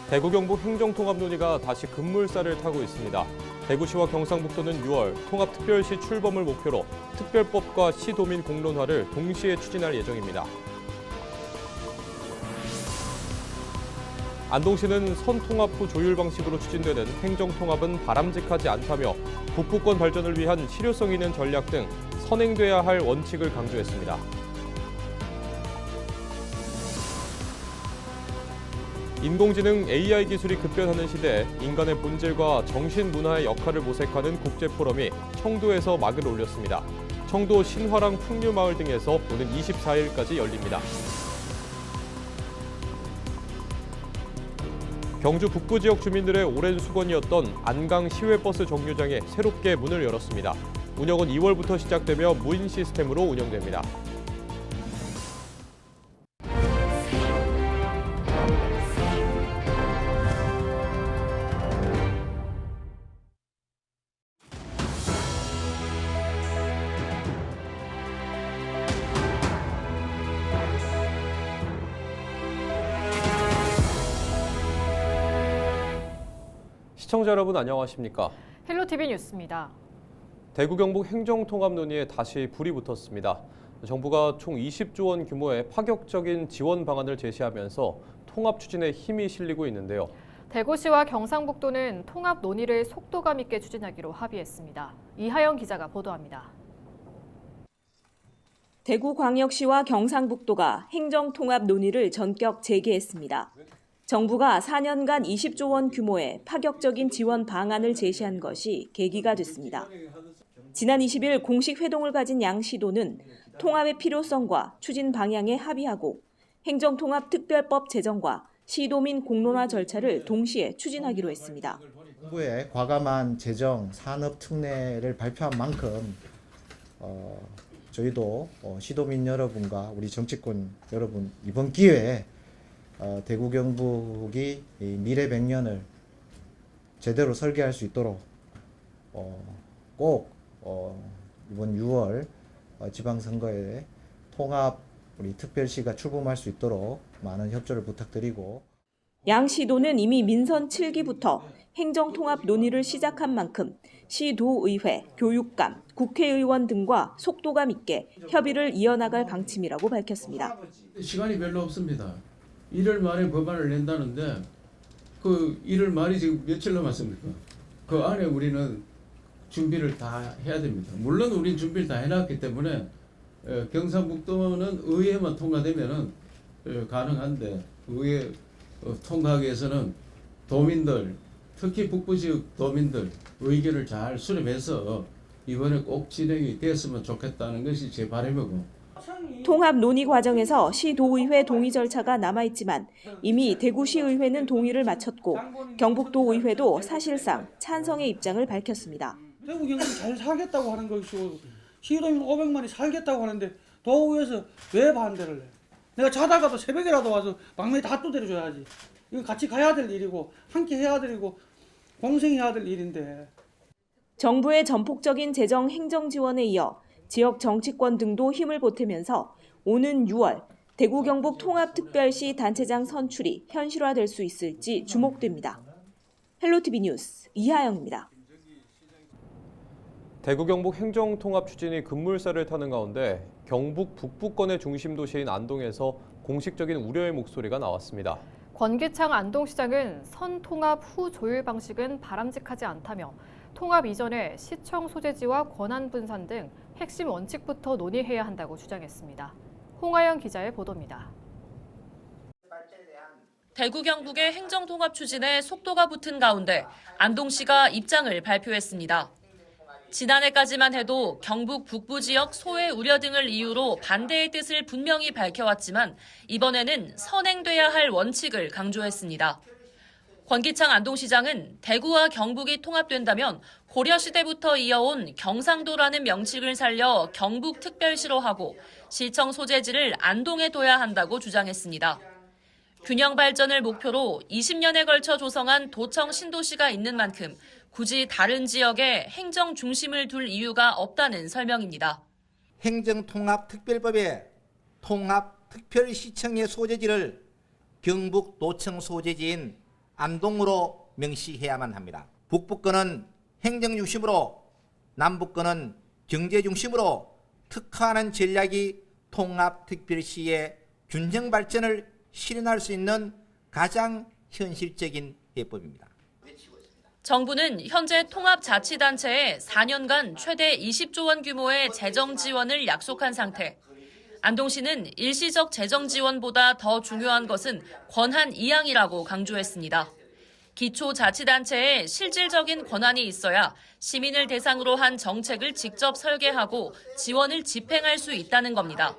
대구 경북 행정통합 논의가 다시 급물살을 타고 있습니다. 대구시와 경상북도는 6월 통합특별시 출범을 목표로 특별법과 시도민 공론화를 동시에 추진할 예정입니다. 안동시는 선통합 후 조율 방식으로 추진되는 행정통합은 바람직하지 않다며 북부권 발전을 위한 실효성 있는 전략 등 선행돼야 할 원칙을 강조했습니다. 인공지능 AI 기술이 급변하는 시대에 인간의 본질과 정신 문화의 역할을 모색하는 국제포럼이 청도에서 막을 올렸습니다. 청도 신화랑 풍류마을 등에서 오는 24일까지 열립니다. 경주 북부 지역 주민들의 오랜 수건이었던 안강 시외버스 정류장에 새롭게 문을 열었습니다. 운영은 2월부터 시작되며 무인 시스템으로 운영됩니다. 시청자 여러분 안녕하십니까? 헬로티비 뉴스입니다. 대구 경북 행정통합 논의에 다시 불이 붙었습니다. 정부가 총 20조 원 규모의 파격적인 지원 방안을 제시하면서 통합 추진에 힘이 실리고 있는데요. 대구시와 경상북도는 통합 논의를 속도감 있게 추진하기로 합의했습니다. 이하영 기자가 보도합니다. 대구광역시와 경상북도가 행정통합 논의를 전격 재개했습니다. 정부가 4년간 20조 원 규모의 파격적인 지원 방안을 제시한 것이 계기가 됐습니다. 지난 20일 공식 회동을 가진 양 시도는 통합의 필요성과 추진 방향에 합의하고 행정통합 특별법 제정과 시도민 공론화 절차를 동시에 추진하기로 했습니다. 정부의 과감한 재정 산업 특례를 발표한 만큼 저희도 시도민 여러분과 우리 정치권 여러분 이번 기회에 대구 경북이 미래 100년을 제대로 설계할 수 있도록 꼭 이번 6월 지방선거에 통합 우리 특별시가 출범할 수 있도록 많은 협조를 부탁드리고 양 시도는 이미 민선 7기부터 행정통합 논의를 시작한 만큼 시도의회, 교육감, 국회의원 등과 속도감 있게 협의를 이어나갈 방침이라고 밝혔습니다. 시간이 별로 없습니다. 1월 말에 법안을 낸다는데 그 1월 말이 지금 며칠 남았습니까? 그 안에 우리는 준비를 다 해야 됩니다. 물론 우리는 준비를 다 해놨기 때문에 경상북도는 의회만 통과되면은 가능한데 의회 통과하기 위해서는 도민들 특히 북부 지역 도민들 의견을 잘 수렴해서 이번에 꼭 진행이 됐으면 좋겠다는 것이 제 바람이고 통합 논의 과정에서 시도의회 동의 절차가 남아있지만 이미 대구시의회는 동의를 마쳤고 경북도의회도 사실상 찬성의 입장을 밝혔습니다. 대구 경북이 잘 살겠다고 하는 것이고 시도민 500만이 살겠다고 하는데 도의회에서 왜 반대를 해? 내가 자다가도 새벽이라도 와서 막내 다 두드려줘야지. 이거 같이 가야 될 일이고 함께 해야 될 일이고 공생해야 될 일인데. 정부의 전폭적인 재정 행정 지원에 이어 지역 정치권 등도 힘을 보태면서 오는 6월 대구 경북 통합특별시 단체장 선출이 현실화될 수 있을지 주목됩니다. 헬로티비 뉴스 이하영입니다. 대구 경북 행정통합 추진이 급물살을 타는 가운데 경북 북부권의 중심 도시인 안동에서 공식적인 우려의 목소리가 나왔습니다. 권기창 안동시장은 선통합 후 조율 방식은 바람직하지 않다며 통합 이전에 시청 소재지와 권한 분산 등 핵심 원칙부터 논의해야 한다고 주장했습니다. 홍하영 기자의 보도입니다. 대구 경북의 행정통합 추진에 속도가 붙은 가운데 안동시가 입장을 발표했습니다. 지난해까지만 해도 경북 북부 지역 소외 우려 등을 이유로 반대의 뜻을 분명히 밝혀왔지만 이번에는 선행돼야 할 원칙을 강조했습니다. 권기창 안동시장은 대구와 경북이 통합된다면 고려시대부터 이어온 경상도라는 명칭을 살려 경북특별시로 하고 시청 소재지를 안동에 둬야 한다고 주장했습니다. 균형 발전을 목표로 20년에 걸쳐 조성한 도청 신도시가 있는 만큼 굳이 다른 지역에 행정 중심을 둘 이유가 없다는 설명입니다. 행정통합특별법에 통합특별시청의 소재지를 경북도청 소재지인 안동으로 명시해야만 합니다. 북부권은 행정 중심으로, 남부권은 경제 중심으로 특화하는 전략이 통합특별시의 균형 발전을 실현할 수 있는 가장 현실적인 해법입니다. 정부는 현재 통합자치단체에 4년간 최대 20조 원 규모의 재정 지원을 약속한 상태. 안동시는 일시적 재정 지원보다 더 중요한 것은 권한 이양이라고 강조했습니다. 기초자치단체에 실질적인 권한이 있어야 시민을 대상으로 한 정책을 직접 설계하고 지원을 집행할 수 있다는 겁니다.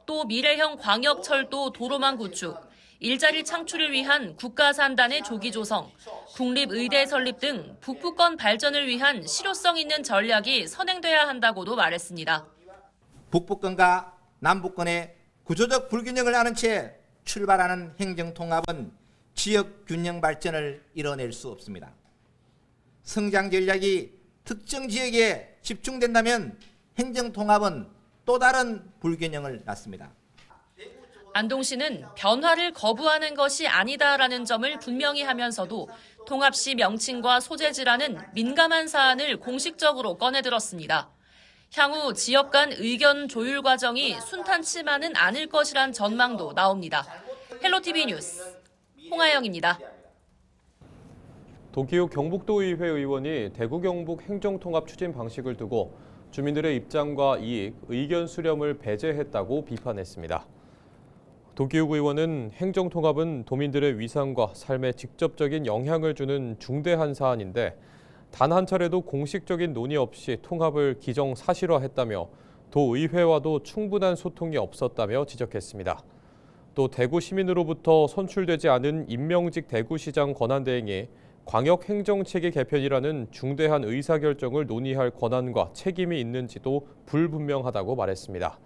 또 미래형 광역철도 도로망 구축, 일자리 창출을 위한 국가산단의 조기 조성, 국립의대 설립 등 북부권 발전을 위한 실효성 있는 전략이 선행돼야 한다고도 말했습니다. 북부권과 남부권의 구조적 불균형을 아는 채 출발하는 행정통합은 지역 균형 발전을 이뤄낼 수 없습니다. 성장 전략이 특정 지역에 집중된다면 행정통합은 또 다른 불균형을 낳습니다. 안동시는 변화를 거부하는 것이 아니다라는 점을 분명히 하면서도 통합시 명칭과 소재지라는 민감한 사안을 공식적으로 꺼내들었습니다. 향후 지역 간 의견 조율 과정이 순탄치만은 않을 것이란 전망도 나옵니다. 헬로티비 뉴스 홍하영입니다. 도기욱 경북도의회 의원이 대구 경북 행정통합 추진 방식을 두고 주민들의 입장과 이익, 의견 수렴을 배제했다고 비판했습니다. 도기욱 의원은 행정통합은 도민들의 위상과 삶에 직접적인 영향을 주는 중대한 사안인데 단 한 차례도 공식적인 논의 없이 통합을 기정사실화했다며 도의회와도 충분한 소통이 없었다며 지적했습니다. 또 대구 시민으로부터 선출되지 않은 임명직 대구시장 권한대행이 광역행정체계 개편이라는 중대한 의사결정을 논의할 권한과 책임이 있는지도 불분명하다고 말했습니다.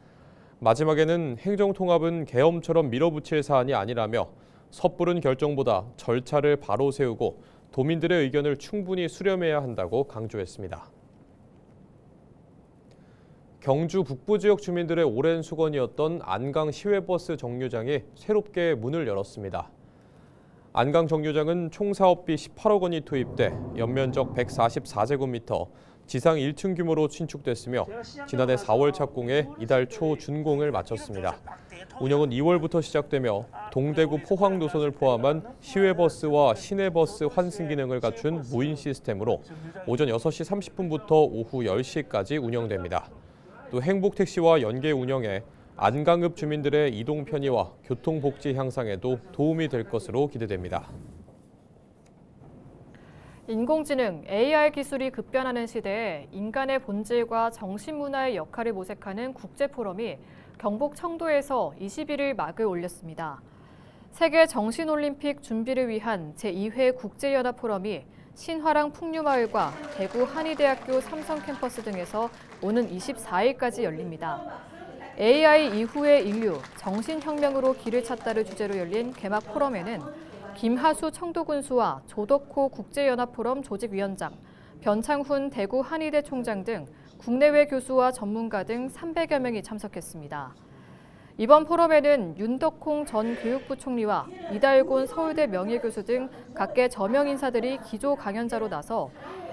마지막에는 행정통합은 계엄처럼 밀어붙일 사안이 아니라며 섣부른 결정보다 절차를 바로 세우고 도민들의 의견을 충분히 수렴해야 한다고 강조했습니다. 경주 북부 지역 주민들의 오랜 수건이었던 안강 시외버스 정류장이 새롭게 문을 열었습니다. 안강 정류장은 총 사업비 18억 원이 투입돼 연면적 144제곱미터, 지상 1층 규모로 신축됐으며 지난해 4월 착공해 이달 초 준공을 마쳤습니다. 운영은 2월부터 시작되며 동대구 포항 노선을 포함한 시외버스와 시내버스 환승 기능을 갖춘 무인 시스템으로 오전 6시 30분부터 오후 10시까지 운영됩니다. 또 행복택시와 연계 운영해 안강읍 주민들의 이동 편의와 교통복지 향상에도 도움이 될 것으로 기대됩니다. 인공지능 AI 기술이 급변하는 시대에 인간의 본질과 정신문화의 역할을 모색하는 국제포럼이 경북 청도에서 21일 막을 올렸습니다. 세계 정신올림픽 준비를 위한 제2회 국제연합포럼이 신화랑 풍류마을과 대구 한의대학교 삼성캠퍼스 등에서 오는 24일까지 열립니다. AI 이후의 인류, 정신혁명으로 길을 찾다를 주제로 열린 개막 포럼에는 김하수 청도군수와 조덕호 국제연합포럼 조직위원장, 변창훈 대구 한의대 총장 등 국내외 교수와 전문가 등 300여 명이 참석했습니다. 이번 포럼에는 윤덕홍 전 교육부 총리와 이달곤 서울대 명예교수 등 각계 저명 인사들이 기조 강연자로 나서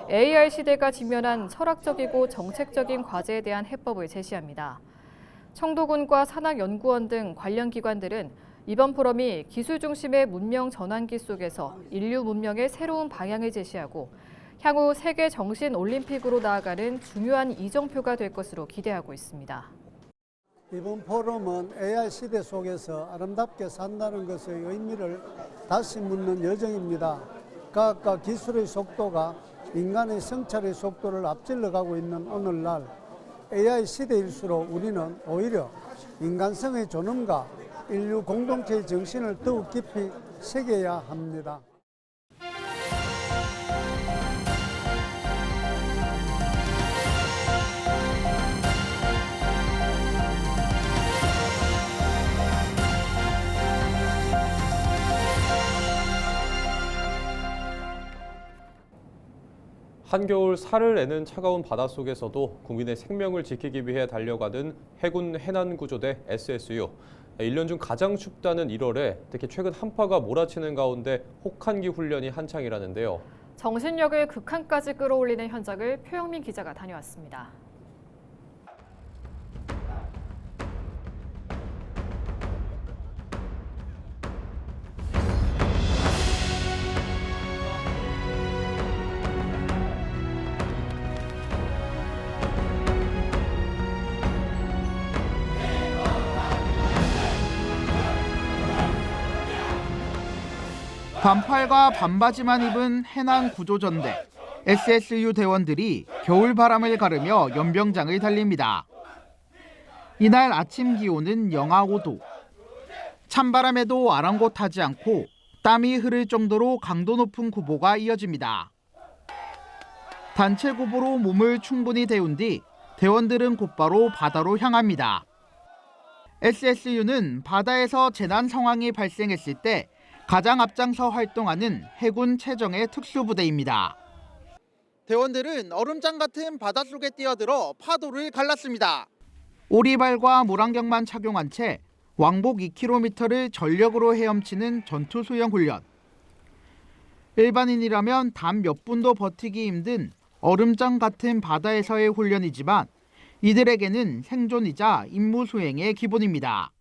AI 시대가 직면한 철학적이고 정책적인 과제에 대한 해법을 제시합니다. 청도군과 산학연구원 등 관련 기관들은 이번 포럼이 기술 중심의 문명 전환기 속에서 인류 문명의 새로운 방향을 제시하고 향후 세계 정신 올림픽으로 나아가는 중요한 이정표가 될 것으로 기대하고 있습니다. 이번 포럼은 AI 시대 속에서 아름답게 산다는 것의 의미를 다시 묻는 여정입니다. 과학과 기술의 속도가 인간의 성찰의 속도를 앞질러 가고 있는 오늘날 AI 시대일수록 우리는 오히려 인간성의 존엄과 인류 공동체의 정신을 더욱 깊이 새겨야 합니다. 한겨울 살을 내는 차가운 바닷속에서도 국민의 생명을 지키기 위해 달려가는 해군 해난구조대 SSU. 1년 중 가장 춥다는 1월에 특히 최근 한파가 몰아치는 가운데 혹한기 훈련이 한창이라는데요. 정신력을 극한까지 끌어올리는 현장을 표영민 기자가 다녀왔습니다. 반팔과 반바지만 입은 해난 구조전대 SSU 대원들이 겨울바람을 가르며 연병장을 달립니다. 이날 아침 기온은 영하 5도. 찬바람에도 아랑곳하지 않고 땀이 흐를 정도로 강도 높은 구보가 이어집니다. 단체 구보로 몸을 충분히 데운 뒤 대원들은 곧바로 바다로 향합니다. SSU는 바다에서 재난 상황이 발생했을 때 가장 앞장서 활동하는 해군 최정예 특수부대입니다. 대원들은 얼음장 같은 바닷속에 뛰어들어 파도를 갈랐습니다. 오리발과 물안경만 착용한 채 왕복 2km를 전력으로 헤엄치는 전투수영 훈련. 일반인이라면 단 몇 분도 버티기 힘든 얼음장 같은 바다에서의 훈련이지만 이들에게는 생존이자 임무 수행의 기본입니다.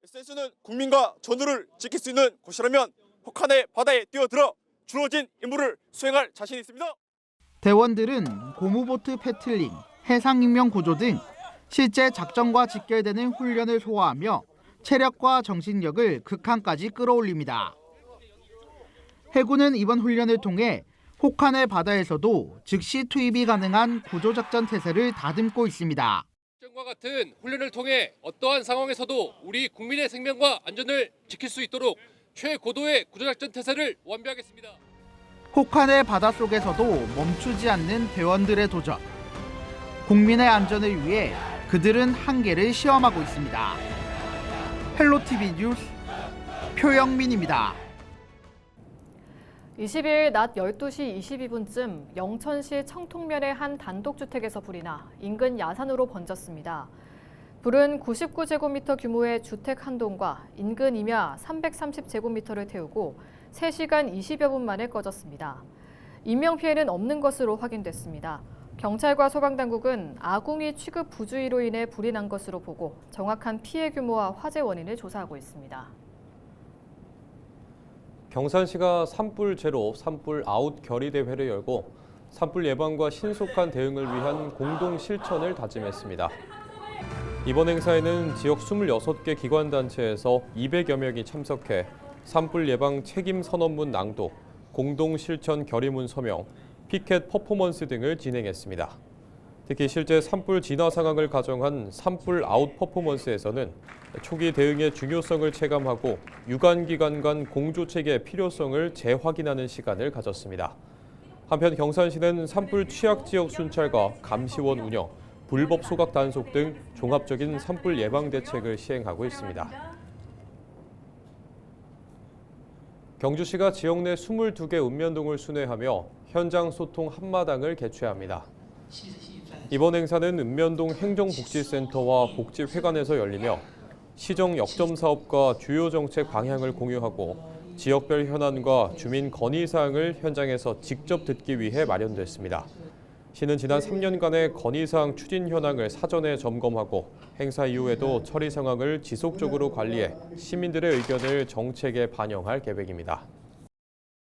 SSU는 국민과 전우를 지킬 수 있는 곳이라면 혹한의 바다에 뛰어들어 주어진 임무를 수행할 자신이 있습니다. 대원들은 고무보트 패틀링, 해상인명 구조 등 실제 작전과 직결되는 훈련을 소화하며 체력과 정신력을 극한까지 끌어올립니다. 해군은 이번 훈련을 통해 혹한의 바다에서도 즉시 투입이 가능한 구조작전 태세를 다듬고 있습니다. 과 같은 훈련을 통해 어떠한 상황에서도 우리 국민의 생명과 안전을 지킬 수 있도록 최고도의 구조작전 태세를 완비하겠습니다. 혹한의 바닷속에서도 멈추지 않는 대원들의 도전. 국민의 안전을 위해 그들은 한계를 시험하고 있습니다. 헬로티비 뉴스 표영민입니다. 20일 낮 12시 22분쯤 영천시 청통면의 한 단독주택에서 불이 나 인근 야산으로 번졌습니다. 불은 99제곱미터 규모의 주택 한 동과 인근 임야 330제곱미터를 태우고 3시간 20여 분 만에 꺼졌습니다. 인명피해는 없는 것으로 확인됐습니다. 경찰과 소방당국은 아궁이 취급 부주의로 인해 불이 난 것으로 보고 정확한 피해 규모와 화재 원인을 조사하고 있습니다. 경산시가 산불 제로, 산불 아웃 결의대회를 열고 산불 예방과 신속한 대응을 위한 공동 실천을 다짐했습니다. 이번 행사에는 지역 26개 기관단체에서 200여 명이 참석해 산불 예방 책임 선언문 낭독, 공동 실천 결의문 서명, 피켓 퍼포먼스 등을 진행했습니다. 특히 실제 산불 진화 상황을 가정한 산불 아웃 퍼포먼스에서는 초기 대응의 중요성을 체감하고 유관기관 간 공조체계의 필요성을 재확인하는 시간을 가졌습니다. 한편 경산시는 산불 취약지역 순찰과 감시원 운영, 불법 소각 단속 등 종합적인 산불 예방 대책을 시행하고 있습니다. 경주시가 지역 내 22개 읍면동을 순회하며 현장 소통 한마당을 개최합니다. 이번 행사는 읍면동 행정복지센터와 복지회관에서 열리며 시정 역점 사업과 주요 정책 방향을 공유하고 지역별 현안과 주민 건의 사항을 현장에서 직접 듣기 위해 마련됐습니다. 시는 지난 3년간의 건의사항 추진 현황을 사전에 점검하고 행사 이후에도 처리 상황을 지속적으로 관리해 시민들의 의견을 정책에 반영할 계획입니다.